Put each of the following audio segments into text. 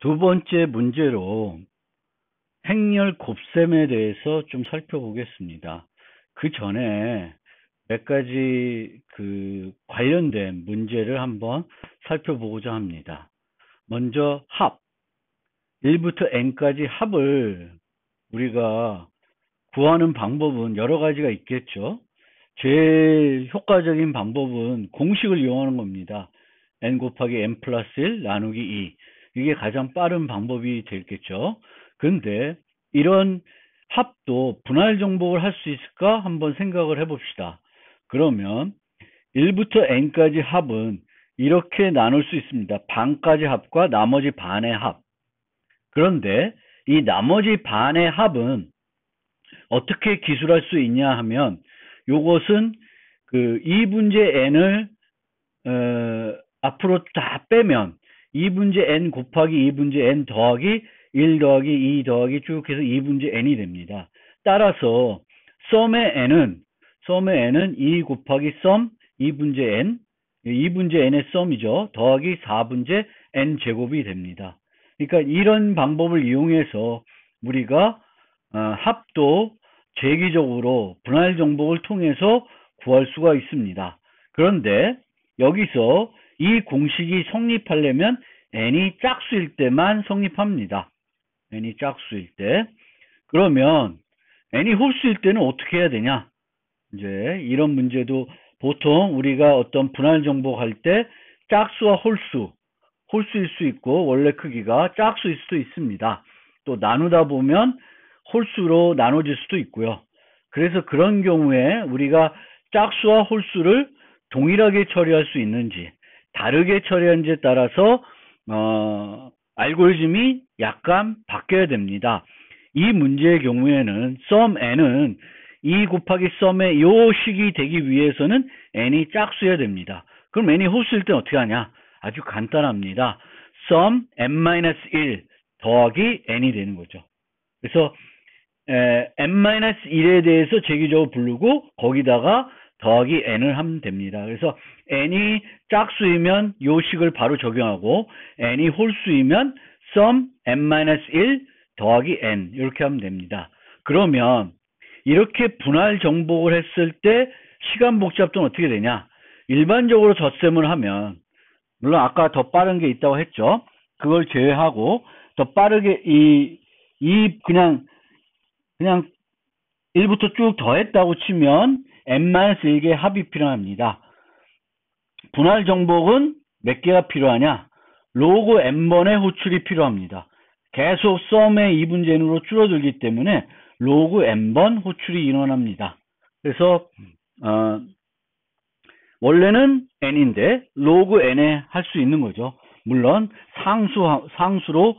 두 번째 문제로 행렬 곱셈에 대해서 좀 살펴보겠습니다. 그 전에 몇 가지 관련된 문제를 한번 살펴보고자 합니다. 먼저 합, 1부터 n까지 합을 우리가 구하는 방법은 여러 가지가 있겠죠. 제일 효과적인 방법은 공식을 이용하는 겁니다. n 곱하기 n 플러스 1 나누기 2. 이게 가장 빠른 방법이 되겠죠. 근데 이런 합도 분할 정복을 할 수 있을까? 한번 생각을 해봅시다. 그러면 1부터 n까지 합은 이렇게 나눌 수 있습니다. 반까지 합과 나머지 반의 합. 그런데 이 나머지 반의 합은 어떻게 기술할 수 있냐 하면 요것은 2분의 n을 앞으로 다 빼면 2분의 n 곱하기 2분의 n 더하기 1 더하기 2 더하기 쭉 해서 2분의 n이 됩니다. 따라서 썸의 n은 2 곱하기 썸 2분의 n 2분의 n의 썸이죠. 더하기 4분의 n 제곱이 됩니다. 그러니까 이런 방법을 이용해서 우리가 합도 재기적으로 분할 정복을 통해서 구할 수가 있습니다. 그런데 여기서 이 공식이 성립하려면 n이 짝수일 때만 성립합니다. n이 짝수일 때. 그러면 n이 홀수일 때는 어떻게 해야 되냐? 이제 이런 문제도 보통 우리가 어떤 분할 정복할 때 짝수와 홀수일 수 있고 원래 크기가 짝수일 수도 있습니다. 또 나누다 보면 홀수로 나눠질 수도 있고요. 그래서 그런 경우에 우리가 짝수와 홀수를 동일하게 처리할 수 있는지 다르게 처리하는지에 따라서 알고리즘이 약간 바뀌어야 됩니다. 이 문제의 경우에는 sum n은 2 곱하기 sum의 요 식이 되기 위해서는 n이 짝수여야 됩니다. 그럼 n이 홀수일 때는 어떻게 하냐? 아주 간단합니다. sum n-1 더하기 n이 되는 거죠. 그래서 n-1에 대해서 제기적으로 부르고 거기다가 더하기 n을 하면 됩니다. 그래서 n이 짝수이면 요 식을 바로 적용하고 n이 홀수이면 sum n-1 더하기 n 이렇게 하면 됩니다. 그러면 이렇게 분할 정복을 했을 때 시간 복잡도는 어떻게 되냐? 일반적으로 덧셈을 하면 물론 아까 더 빠른 게 있다고 했죠. 그걸 제외하고 더 빠르게 그냥 1부터 쭉 더했다고 치면 n-1개의 합이 필요합니다. 분할 정복은 몇 개가 필요하냐? 로그 n번의 호출이 필요합니다. 계속 썸의 2분의 n으로 줄어들기 때문에 로그 n번 호출이 일어납니다. 그래서 원래는 n인데 로그 n에 할 수 있는 거죠. 물론 상수로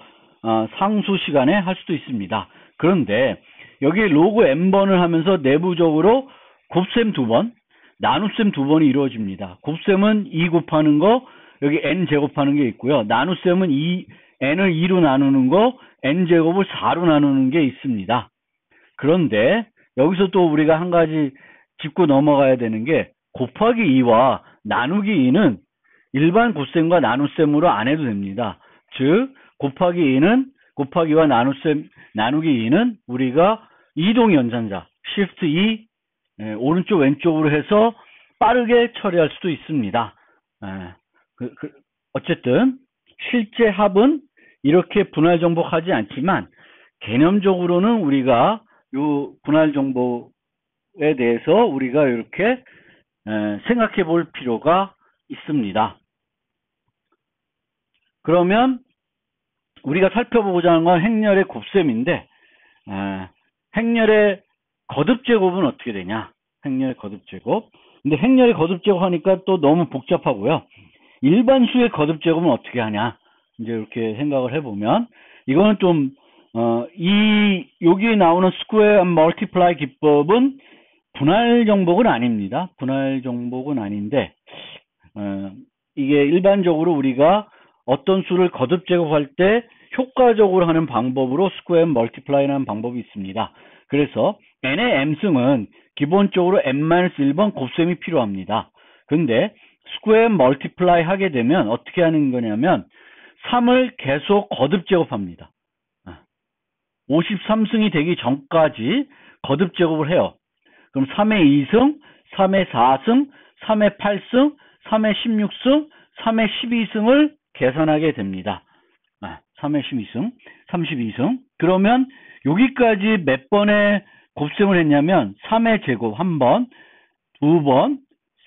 상수 시간에 할 수도 있습니다. 그런데 여기 로그 n번을 하면서 내부적으로 곱셈 2번, 나눗셈 2번이 이루어집니다. 곱셈은 2 곱하는 거, 여기 n 제곱하는 게 있고요. 나눗셈은 n을 2로 나누는 거, n 제곱을 4로 나누는 게 있습니다. 그런데 여기서 또 우리가 한 가지 짚고 넘어가야 되는 게 곱하기 2와 나누기 2는 일반 곱셈과 나눗셈으로 안 해도 됩니다. 즉 곱하기 2는 곱하기와 나누기 2는 우리가 이동 연산자 Shift 2 오른쪽 왼쪽으로 해서 빠르게 처리할 수도 있습니다. 어쨌든 실제 합은 이렇게 분할 정복하지 않지만 개념적으로는 우리가 이 분할 정복에 대해서 우리가 이렇게 생각해 볼 필요가 있습니다. 그러면 우리가 살펴보고자 하는 건 행렬의 곱셈인데 행렬의 거듭제곱은 어떻게 되냐? 행렬의 거듭제곱. 근데 행렬의 거듭제곱 하니까 또 너무 복잡하고요. 일반 수의 거듭제곱은 어떻게 하냐? 이제 이렇게 생각을 해보면 이거는 좀 여기에 나오는 스퀘어 앤 멀티플라이 기법은 분할 정복은 아닙니다. 분할 정복은 아닌데 이게 일반적으로 우리가 어떤 수를 거듭 제곱할 때 효과적으로 하는 방법으로 스퀘어 앤 멀티플라이라는 방법이 있습니다. 그래서 n의 m승은 기본적으로 n-1번 곱셈이 필요합니다. 근데 스퀘어 앤 멀티플라이 하게 되면 어떻게 하는 거냐면 3을 계속 거듭 제곱합니다. 53승이 되기 전까지 거듭 제곱을 해요. 그럼 3의 2승, 3의 4승, 3의 8승, 3의 16승, 3의 12승을 계산하게 됩니다. 3의 12승, 32승. 그러면 여기까지 몇 번의 곱셈을 했냐면 3의 제곱 1번, 2번,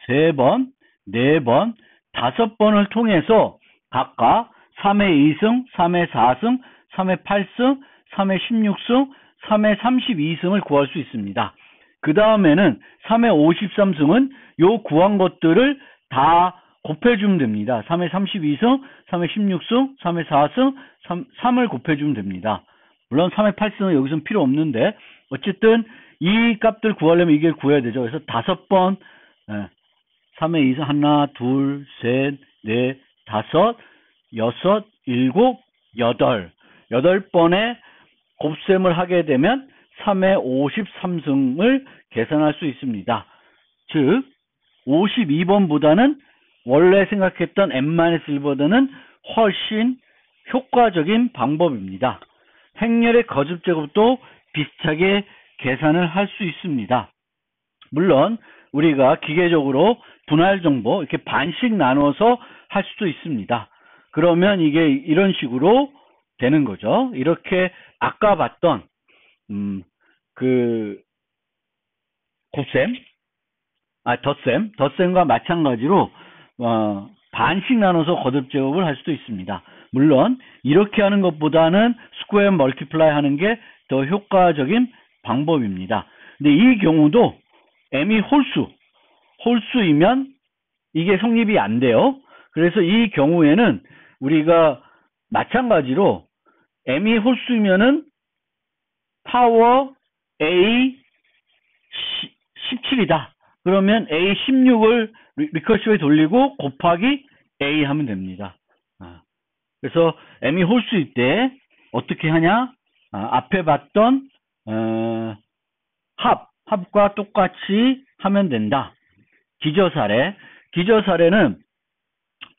3번, 4번, 5번을 통해서 각각 3의 2승, 3의 4승, 3의 8승, 3의 16승, 3의 32승을 구할 수 있습니다. 그 다음에는 3의 53승은 요 구한 것들을 다 곱해주면 됩니다. 3의 32승, 3의 16승, 3의 4승, 3을 곱해주면 됩니다. 물론 3의 8승은 여기서는 필요 없는데 어쨌든 이 값들 구하려면 이게 구해야 되죠. 그래서 5번 3의 2승 하나, 둘, 셋, 넷, 다섯, 여섯, 일곱, 여덟. 8번의 곱셈을 하게 되면 3의 53승을 계산할 수 있습니다. 즉 52번보다는 원래 생각했던 n-1보다는 훨씬 효과적인 방법입니다. 행렬의 거듭 제곱도 비슷하게 계산을 할 수 있습니다. 물론 우리가 기계적으로 분할 정보 이렇게 반씩 나눠서 할 수도 있습니다. 그러면 이게 이런 식으로 되는 거죠. 이렇게 아까 봤던 그 곱셈, 덧셈과 마찬가지로 반씩 나눠서 거듭 제곱을 할 수도 있습니다. 물론 이렇게 하는 것보다는 스퀘어 멀티플라이 하는 게 더 효과적인 방법입니다. 근데 이 경우도 m이 홀수이면 이게 성립이 안 돼요. 그래서 이 경우에는 우리가 마찬가지로 m이 홀수면은 파워 a 17이다. 그러면 a 16을 리커시브에 돌리고 곱하기 a 하면 됩니다. 그래서 m이 홀수일 때 어떻게 하냐? 앞에 봤던 합과 똑같이 하면 된다. 기저사례는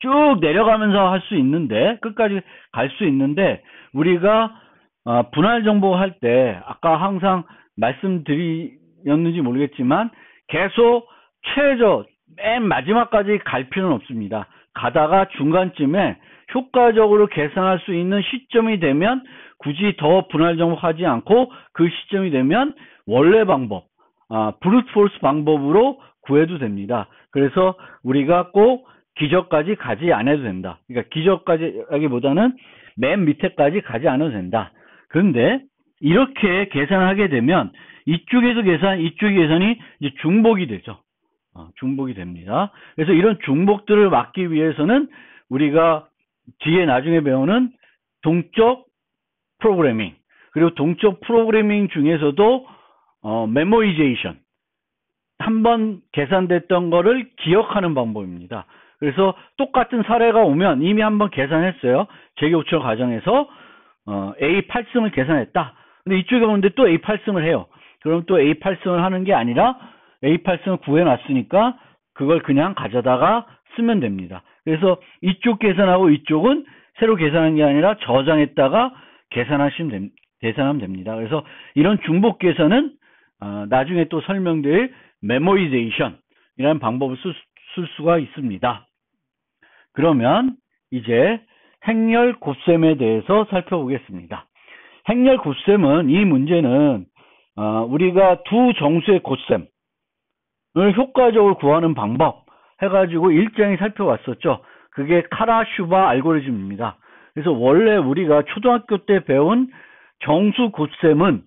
쭉 내려가면서 할 수 있는데 끝까지 갈 수 있는데 우리가 분할 정보 할 때 아까 항상 말씀드렸는지 모르겠지만 계속 최저 맨 마지막까지 갈 필요는 없습니다. 가다가 중간쯤에 효과적으로 계산할 수 있는 시점이 되면 굳이 더 분할 정복하지 않고 그 시점이 되면 원래 방법, 브루트 포스 방법으로 구해도 됩니다. 그래서 우리가 꼭 기저까지 가지 않아도 된다. 그러니까 기저까지 하기보다는 맨 밑에까지 가지 않아도 된다. 그런데 이렇게 계산하게 되면 이쪽에서 이쪽 계산이 이제 중복이 되죠. 중복이 됩니다. 그래서 이런 중복들을 막기 위해서는 우리가 뒤에 나중에 배우는 동적 프로그래밍, 그리고 동적 프로그래밍 중에서도 메모리제이션, 한번 계산됐던 거를 기억하는 방법입니다. 그래서 똑같은 사례가 오면 이미 한번 계산했어요. 재교출 과정에서 A 8승을 계산했다. 근데 이쪽에 오는데 또 A 8승을 해요. 그럼 또 A 8승을 하는 게 아니라 A 8승을 구해놨으니까 그걸 그냥 가져다가 쓰면 됩니다. 그래서 이쪽 계산하고 이쪽은 새로 계산한 게 아니라 저장했다가 계산하면 됩니다. 그래서 이런 중복 계산은 나중에 또 설명드릴 메모리제이션이라는 방법을 쓸 수가 있습니다. 그러면 이제 행렬 곱셈에 대해서 살펴보겠습니다. 행렬 곱셈은 이 문제는 우리가 두 정수의 곱셈을 효과적으로 구하는 방법 해가지고 일장에 살펴봤었죠. 그게 카라슈바 알고리즘입니다. 그래서 원래 우리가 초등학교 때 배운 정수 곱셈은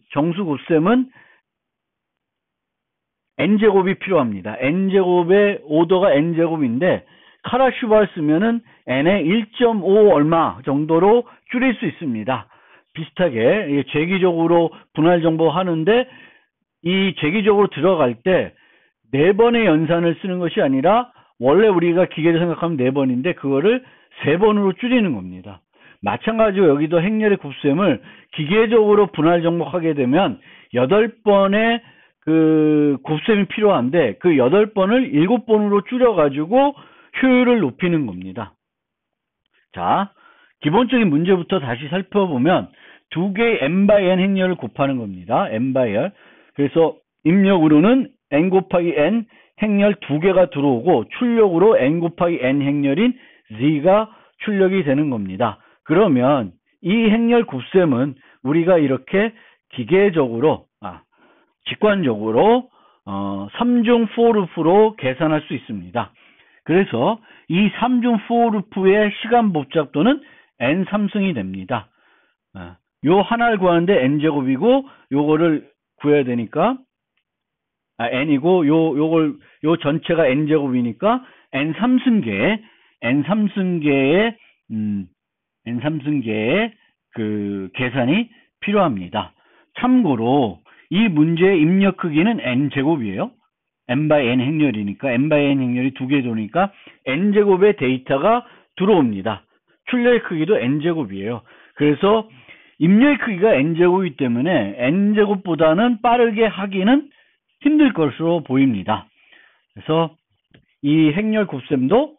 n제곱이 필요합니다. n제곱의 오더가 n제곱인데 카라슈바를 쓰면은 n의 1.5 얼마 정도로 줄일 수 있습니다. 비슷하게 재기적으로 분할 정보 하는데 이 재기적으로 들어갈 때 4번의 연산을 쓰는 것이 아니라 원래 우리가 기계를 생각하면 4번인데 그거를 3번으로 줄이는 겁니다. 마찬가지로 여기도 행렬의 곱셈을 기계적으로 분할 정복하게 되면 8번의 그 곱셈이 필요한데 그 8번을 7번으로 줄여가지고 효율을 높이는 겁니다. 자, 기본적인 문제부터 다시 살펴보면 두 개의 n by n 행렬을 곱하는 겁니다. n by n. 그래서 입력으로는 n 곱하기 n 행렬 두 개가 들어오고 출력으로 n 곱하기 n 행렬인 z가 출력이 되는 겁니다. 그러면 이 행렬 곱셈은 우리가 이렇게 기계적으로, 직관적으로 3중 for loop로 계산할 수 있습니다. 그래서 이 3중 for loop의 시간 복잡도는 n 3승이 됩니다. 요 하나를 구하는데 n제곱이고 요거를 구해야 되니까 n이고 요 전체가 n제곱이니까 n 3승계의 그 계산이 필요합니다. 참고로 이 문제의 입력 크기는 n제곱이에요. n by n 행렬이니까 n by n 행렬이 두 개 도니까 n제곱의 데이터가 들어옵니다. 출력의 크기도 n제곱이에요. 그래서 입력의 크기가 n제곱이기 때문에 n제곱보다는 빠르게 하기는 힘들 것으로 보입니다. 그래서 이 행렬 곱셈도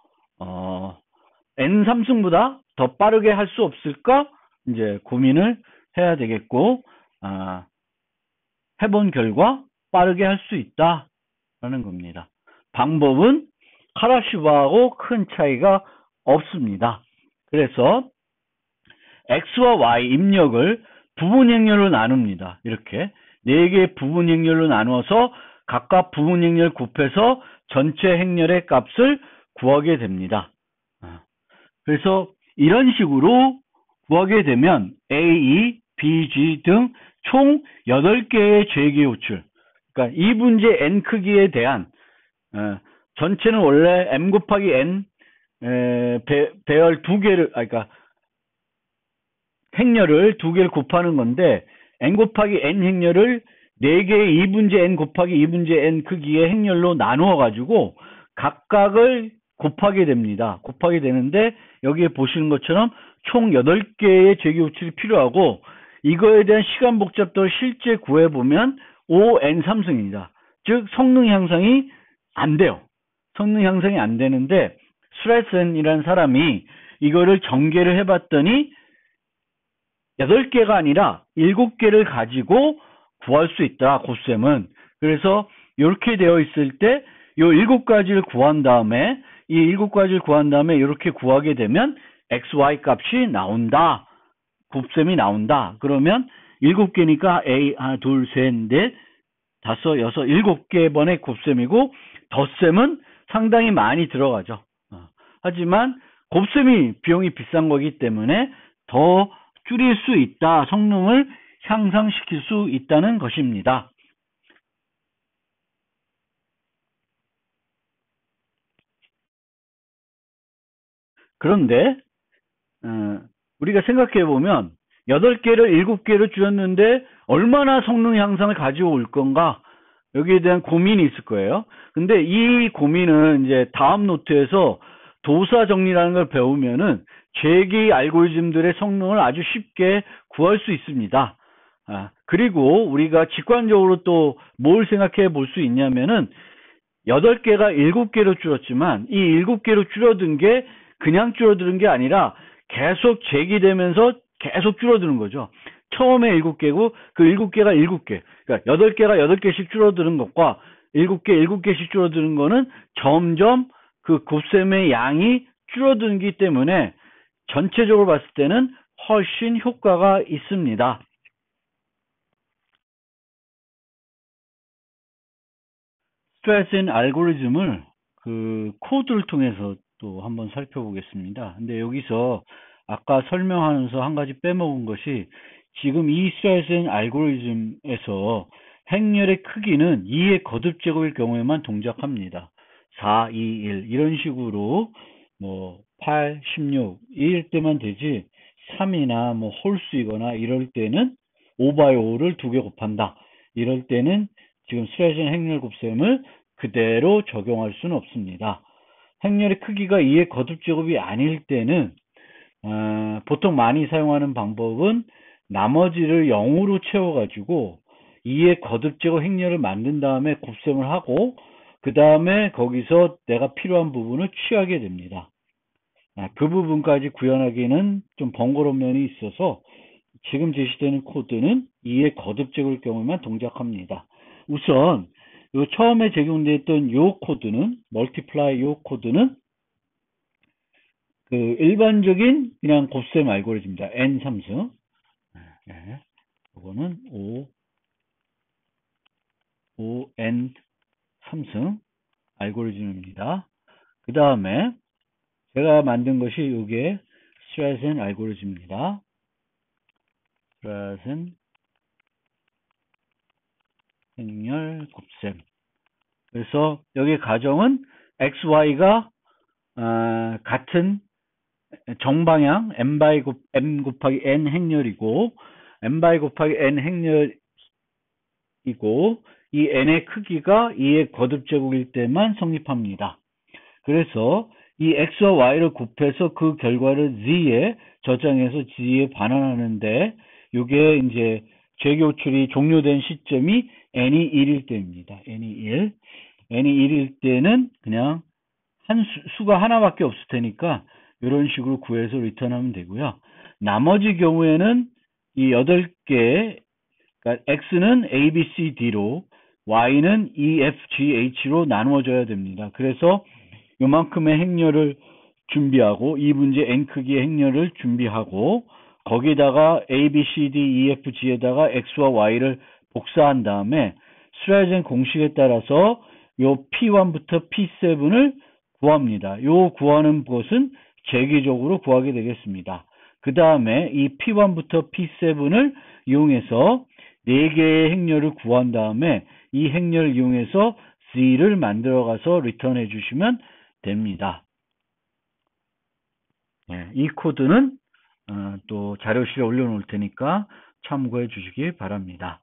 n 3승보다 더 빠르게 할 수 없을까? 이제 고민을 해야 되겠고, 해본 결과 빠르게 할 수 있다라는 겁니다. 방법은 카라시바하고 큰 차이가 없습니다. 그래서 x와 y 입력을 부분 행렬로 나눕니다. 이렇게 4개의 부분 행렬로 나누어서 각각 부분 행렬 곱해서 전체 행렬의 값을 구하게 됩니다. 그래서 이런 식으로 구하게 되면 A, B, G 등 총 8개의 재계 호출, 그러니까 이 문제 n 크기에 대한 전체는 원래 m 곱하기 n 배열 2개를, 그러니까 행렬을 2개를 곱하는 건데 n 곱하기 n 행렬을 4개의 2분제 n 곱하기 2분제 n 크기의 행렬로 나누어 가지고 각각을 곱하게 됩니다. 곱하게 되는데 여기에 보시는 것처럼 총 8개의 재계 호출이 필요하고 이거에 대한 시간 복잡도를 실제 구해보면 5n 3승입니다. 즉 성능 향상이 안 돼요. 성능 향상이 안 되는데 스트레센이라는 사람이 이거를 전개를 해봤더니 8개가 아니라 7개를 가지고 구할 수 있다, 곱셈은. 그래서 이렇게 되어 있을 때 이 7가지를 구한 다음에 이렇게 구하게 되면 xy 값이 나온다. 곱셈이 나온다. 그러면 7개니까 A, 하나, 둘, 셋, 넷, 다섯, 여섯, 7개 번의 곱셈이고 덧셈은 상당히 많이 들어가죠. 하지만 곱셈이 비용이 비싼 거기 때문에 더 줄일 수 있다. 성능을 향상시킬 수 있다는 것입니다. 그런데 우리가 생각해 보면 8개를 7개로 줄였는데 얼마나 성능 향상을 가지고 올 건가? 여기에 대한 고민이 있을 거예요. 근데 이 고민은 이제 다음 노트에서 도사 정리라는 걸 배우면은 재기 알고리즘들의 성능을 아주 쉽게 구할 수 있습니다. 그리고 우리가 직관적으로 또 뭘 생각해 볼 수 있냐면은 8개가 7개로 줄었지만 이 7개로 줄어든 게 그냥 줄어드는 게 아니라 계속 재기되면서 계속 줄어드는 거죠. 처음에 7개고 그 7개가 7개. 그러니까 8개가 8개씩 줄어드는 것과 7개, 7개씩 줄어드는 거는 점점 그 곱셈의 양이 줄어들기 때문에 전체적으로 봤을 때는 훨씬 효과가 있습니다. 스트레센 알고리즘을 그 코드를 통해서 또 한번 살펴보겠습니다. 근데 여기서 아까 설명하면서 한 가지 빼먹은 것이 지금 이 스트레센 알고리즘에서 행렬의 크기는 2의 거듭 제곱일 경우에만 동작합니다. 4, 2, 1 이런 식으로 뭐 8, 16 이럴 때만 되지 3이나 뭐 홀수이거나 이럴 때는 5/5를 2개 곱한다. 이럴 때는 지금 스트레센 행렬 곱셈을 그대로 적용할 수는 없습니다. 행렬의 크기가 2의 거듭 제곱이 아닐 때는 보통 많이 사용하는 방법은 나머지를 0으로 채워가지고 2의 거듭 제곱 행렬을 만든 다음에 곱셈을 하고 그 다음에 거기서 내가 필요한 부분을 취하게 됩니다. 그 부분까지 구현하기는 좀 번거로운 면이 있어서 지금 제시되는 코드는 2의 거듭제곱일 경우에만 동작합니다. 우선 요 처음에 적용됐던 요 코드는 multiply 요 코드는 그 일반적인 그냥 곱셈 알고리즘입니다. n 삼승. 네. 이거는 5n 3승 알고리즘입니다. 그 다음에 제가 만든 것이 이게 스트라센 알고리즘입니다. 스트라센 행렬 곱셈. 그래서 여기 가정은 xy가 같은 정방향 m 곱하기 n 행렬이고 m 곱하기 n 행렬이고 이 n의 크기가 2의 거듭제곱일 때만 성립합니다. 그래서 이 x와 y를 곱해서 그 결과를 z에 저장해서 z에 반환하는데 이게 이제 재교출이 종료된 시점이 n이 1일 때입니다. n이 1. n이 1일 때는 그냥 수가 하나밖에 없을 테니까 이런 식으로 구해서 리턴하면 되고요. 나머지 경우에는 이 8개, 그러니까 x는 a, b, c, d로 y는 e, f, g, h로 나누어져야 됩니다. 그래서 요만큼의 행렬을 준비하고 이 문제 n 크기의 행렬을 준비하고 거기다가 a, b, c, d, e, f, g에다가 x와 y를 복사한 다음에 스트라이젠 공식에 따라서 요 P1부터 P7을 구합니다. 요 구하는 것은 재기적으로 구하게 되겠습니다. 그 다음에 이 P1부터 P7을 이용해서 4개의 행렬을 구한 다음에 이 행렬을 이용해서 Z를 만들어 가서 리턴해 주시면 됩니다. 네, 이 코드는 또 자료실에 올려놓을 테니까 참고해 주시기 바랍니다.